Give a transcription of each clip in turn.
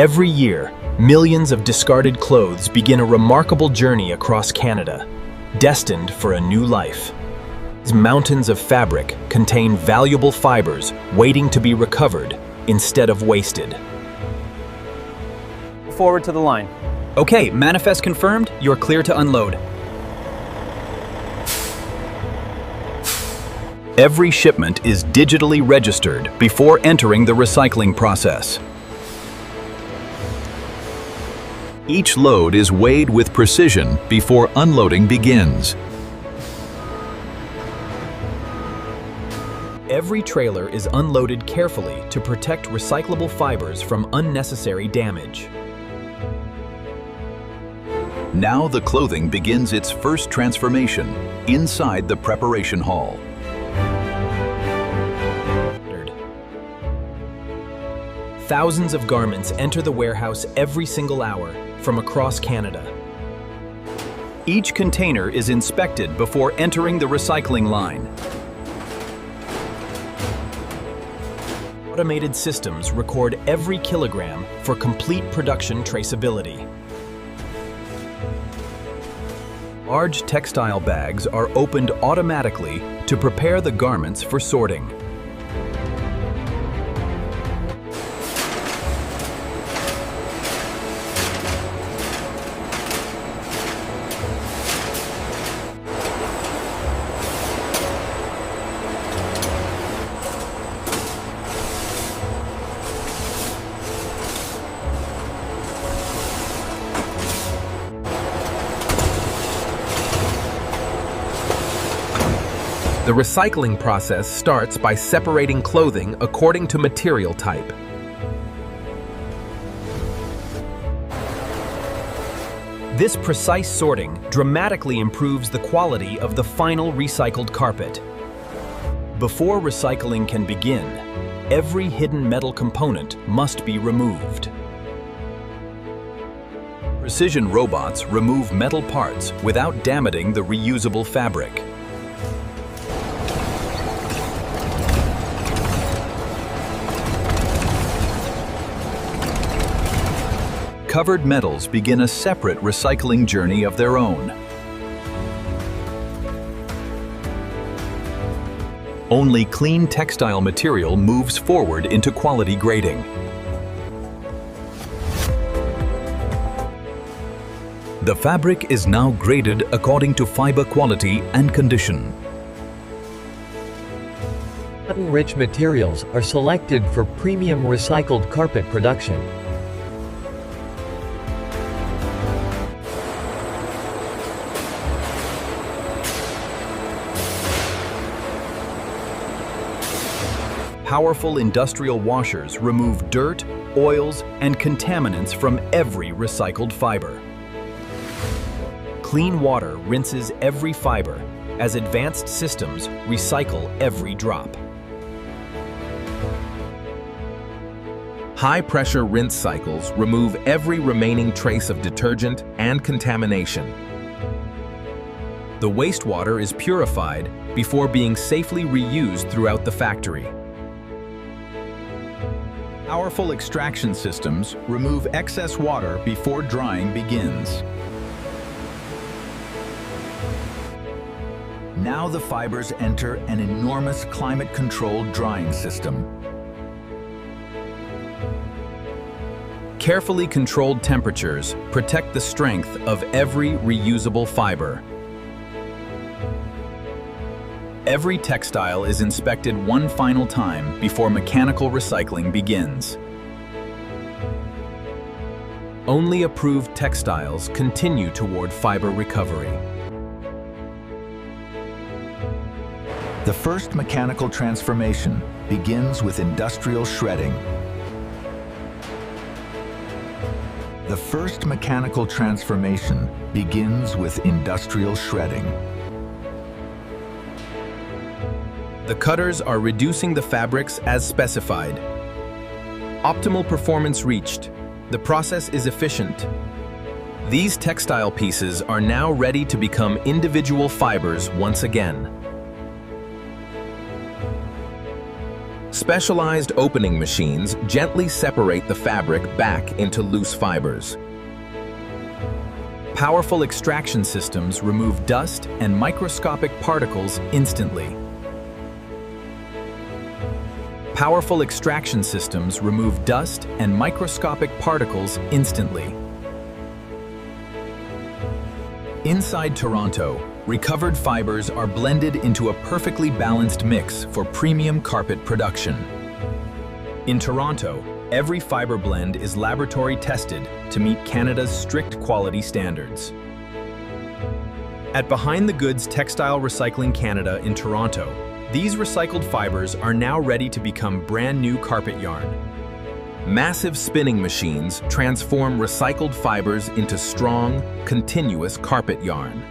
Every year, millions of discarded clothes begin a remarkable journey across Canada, destined for a new life. These mountains of fabric contain valuable fibers waiting to be recovered instead of wasted. Forward to the line. Okay, manifest confirmed. You're clear to unload. Every shipment is digitally registered before entering the recycling process. Each load is weighed with precision before unloading begins. Every trailer is unloaded carefully to protect recyclable fibers from unnecessary damage. Now the clothing begins its first transformation inside the preparation hall. Thousands of garments enter the warehouse every single hour from across Canada. Each container is inspected before entering the recycling line. Automated systems record every kilogram for complete production traceability. Large textile bags are opened automatically to prepare the garments for sorting. The recycling process starts by separating clothing according to material type. This precise sorting dramatically improves the quality of the final recycled carpet. Before recycling can begin, every hidden metal component must be removed. Precision robots remove metal parts without damaging the reusable fabric. Covered metals begin a separate recycling journey of their own. Only clean textile material moves forward into quality grading. The fabric is now graded according to fiber quality and condition. Cotton-rich materials are selected for premium recycled carpet production. Powerful industrial washers remove dirt, oils, and contaminants from every recycled fiber. Clean water rinses every fiber, as advanced systems recycle every drop. High-pressure rinse cycles remove every remaining trace of detergent and contamination. The wastewater is purified before being safely reused throughout the factory. Powerful extraction systems remove excess water before drying begins. Now the fibers enter an enormous climate-controlled drying system. Carefully controlled temperatures protect the strength of every reusable fiber. Every textile is inspected one final time before mechanical recycling begins. Only approved textiles continue toward fiber recovery. The first mechanical transformation begins with industrial shredding. The first mechanical transformation begins with industrial shredding. The cutters are reducing the fabrics as specified. Optimal performance reached. The process is efficient. These textile pieces are now ready to become individual fibers once again. Specialized opening machines gently separate the fabric back into loose fibers. Powerful extraction systems remove dust and microscopic particles instantly. Powerful extraction systems remove dust and microscopic particles instantly. Inside Toronto, recovered fibers are blended into a perfectly balanced mix for premium carpet production. In Toronto, every fiber blend is laboratory tested to meet Canada's strict quality standards. At Behind the Goods Textile Recycling Canada in Toronto, these recycled fibers are now ready to become brand new carpet yarn. Massive spinning machines transform recycled fibers into strong, continuous carpet yarn.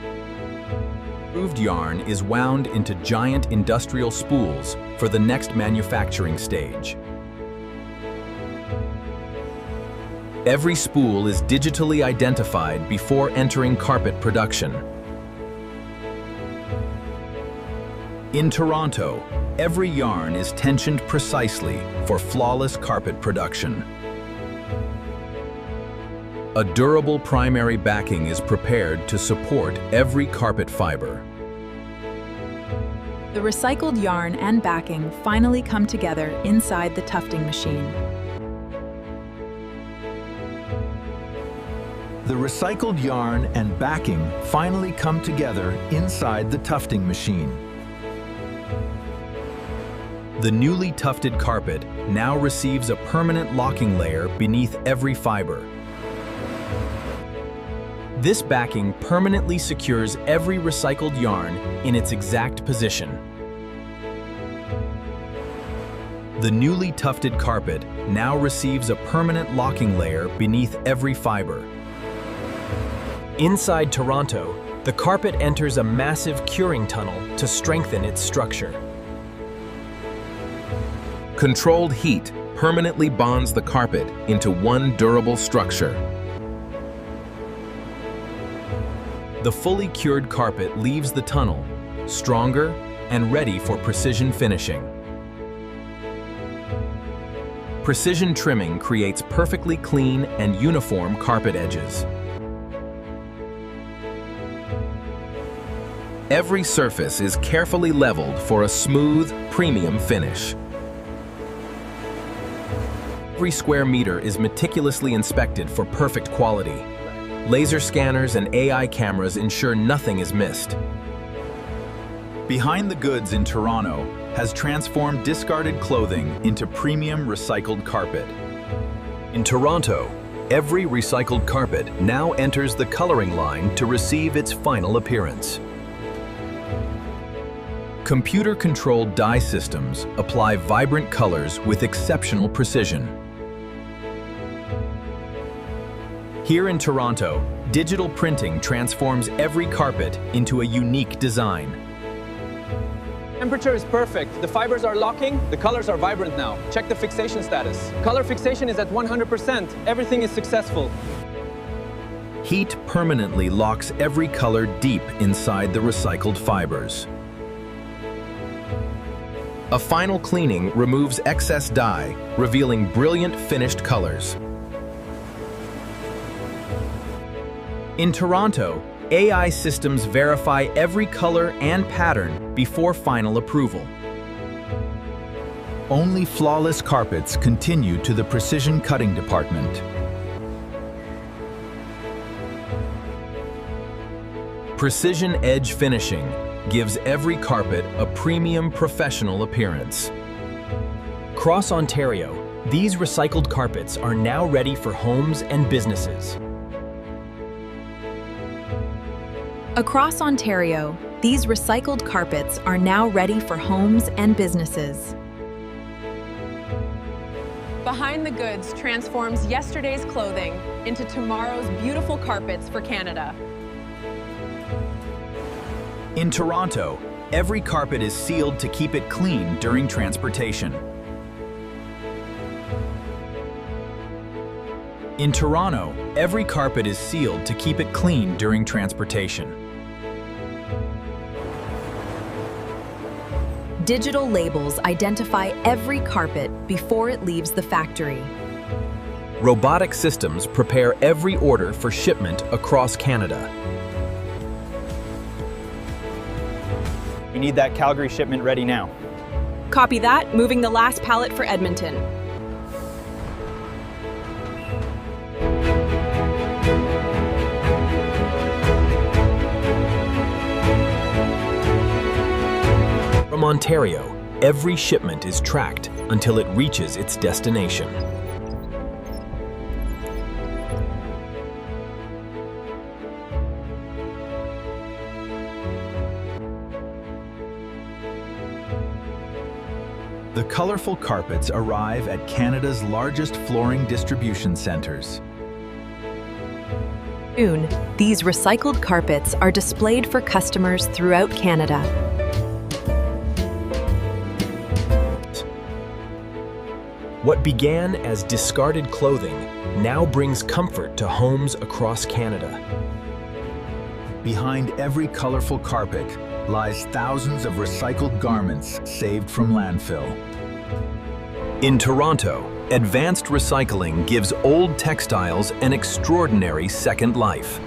Improved yarn is wound into giant industrial spools for the next manufacturing stage. Every spool is digitally identified before entering carpet production. In Toronto, every yarn is tensioned precisely for flawless carpet production. A durable primary backing is prepared to support every carpet fiber. The recycled yarn and backing finally come together inside the tufting machine. The recycled yarn and backing finally come together inside the tufting machine. The newly tufted carpet now receives a permanent locking layer beneath every fiber. This backing permanently secures every recycled yarn in its exact position. The newly tufted carpet now receives a permanent locking layer beneath every fiber. Inside Toronto, the carpet enters a massive curing tunnel to strengthen its structure. Controlled heat permanently bonds the carpet into one durable structure. The fully cured carpet leaves the tunnel, stronger and ready for precision finishing. Precision trimming creates perfectly clean and uniform carpet edges. Every surface is carefully leveled for a smooth, premium finish. Every square meter is meticulously inspected for perfect quality. Laser scanners and AI cameras ensure nothing is missed. Behind the Goods in Toronto has transformed discarded clothing into premium recycled carpet. In Toronto, every recycled carpet now enters the coloring line to receive its final appearance. Computer-controlled dye systems apply vibrant colors with exceptional precision. Here in Toronto, digital printing transforms every carpet into a unique design. Temperature is perfect. The fibers are locking. The colors are vibrant now. Check the fixation status. Color fixation is at 100%. Everything is successful. Heat permanently locks every color deep inside the recycled fibers. A final cleaning removes excess dye, revealing brilliant finished colors. In Toronto, AI systems verify every color and pattern before final approval. Only flawless carpets continue to the precision cutting department. Precision edge finishing gives every carpet a premium professional appearance. Across Ontario, these recycled carpets are now ready for homes and businesses. Across Ontario, these recycled carpets are now ready for homes and businesses. Behind the Goods transforms yesterday's clothing into tomorrow's beautiful carpets for Canada. In Toronto, every carpet is sealed to keep it clean during transportation. In Toronto, every carpet is sealed to keep it clean during transportation. Digital labels identify every carpet before it leaves the factory. Robotic systems prepare every order for shipment across Canada. We need that Calgary shipment ready now. Copy that, moving the last pallet for Edmonton. From Ontario, every shipment is tracked until it reaches its destination. The colorful carpets arrive at Canada's largest flooring distribution centers. Soon, these recycled carpets are displayed for customers throughout Canada. What began as discarded clothing now brings comfort to homes across Canada. Behind every colorful carpet lies thousands of recycled garments saved from landfill. In Toronto, advanced recycling gives old textiles an extraordinary second life.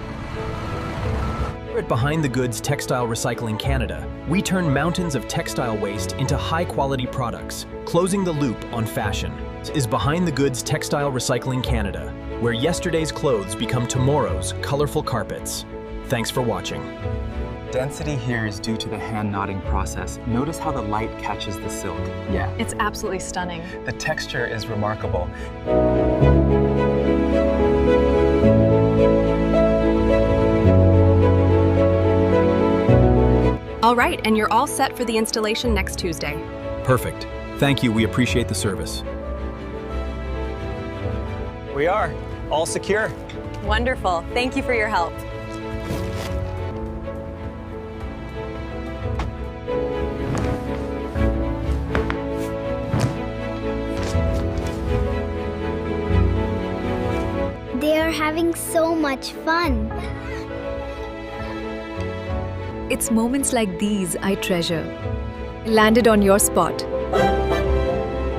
Here at Behind the Goods Textile Recycling Canada, we turn mountains of textile waste into high-quality products, closing the loop on fashion. This is Behind the Goods Textile Recycling Canada, where yesterday's clothes become tomorrow's colorful carpets. Thanks for watching. Density here is due to the hand knotting process. Notice how the light catches the silk. Yeah. It's absolutely stunning. The texture is remarkable. All right, and you're all set for the installation next Tuesday. Perfect. Thank you. We appreciate the service. We are all secure. Wonderful. Thank you for your help. They are having so much fun. It's moments like these I treasure. Landed on your spot.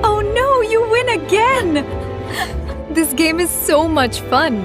Oh no, you win again! This game is so much fun.